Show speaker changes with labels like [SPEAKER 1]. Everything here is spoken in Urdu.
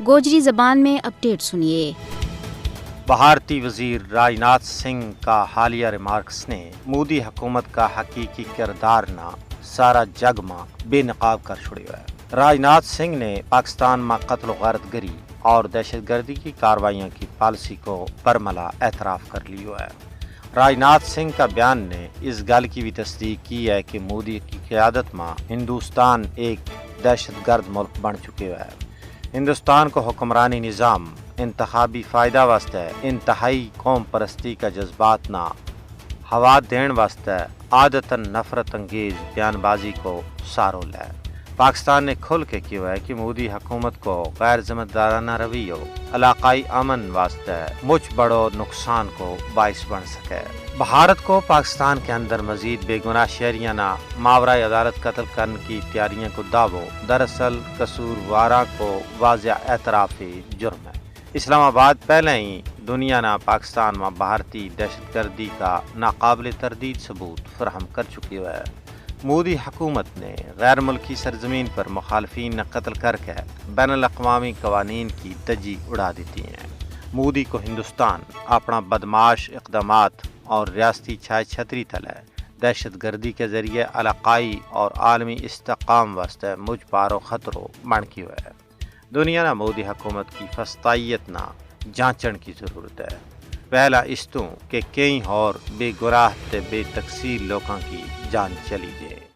[SPEAKER 1] گوجری زبان میں اپڈیٹ سنیے۔
[SPEAKER 2] بھارتی وزیر راجناتھ سنگھ کا حالیہ ریمارکس نے مودی حکومت کا حقیقی کردار نہ سارا جگ ماں بے نقاب کر چھڑیا ہے۔ راجناتھ سنگھ نے پاکستان میں قتل و غارت گری اور دہشت گردی کی کارروائیوں کی پالیسی کو برملا اعتراف کر لیا ہے۔ راجناتھ سنگھ کا بیان نے اس گل کی بھی تصدیق کی ہے کہ مودی کی قیادت میں ہندوستان ایک دہشت گرد ملک بن چکے ہے۔ ہندوستان کو حکمرانی نظام انتخابی فائدہ واسطے انتہائی قوم پرستی کا جذبات نہ ہوا دین واسطے عادتاً نفرت انگیز بیان بازی کو سارو لے۔ پاکستان نے کھل کے کیا ہے کہ مودی حکومت کو غیر ذمہ دارانہ رویہ علاقائی امن واسطے مجھ بڑو نقصان کو باعث بن سکے۔ بھارت کو پاکستان کے اندر مزید بے گناہ شہریوں نہ ماورائے عدالت قتل کرنے کی تیاریوں کو دعوو دراصل قصورواروں کو واضح اعترافی جرم ہے۔ اسلام آباد پہلے ہی دنیا نہ پاکستان میں بھارتی دہشت گردی کا ناقابل تردید ثبوت فراہم کر چکی ہے۔ مودی حکومت نے غیر ملکی سرزمین پر مخالفین نہ قتل کر کے بین الاقوامی قوانین کی دجی اڑا دیتی ہیں۔ مودی کو ہندوستان اپنا بدمعاش اقدامات اور ریاستی چھائے چھتری تلے دہشت گردی کے ذریعے علاقائی اور عالمی استحکام واسطے مجھ پارو خطروں بن کی ہوئے ہے۔ دنیا نہ مودی حکومت کی فسطائیت نہ جانچن کی ضرورت ہے۔ پہلا اس تو کہ کئی اور بے گناہ تے بے تقصیر لوگوں کی جان چلی جائے۔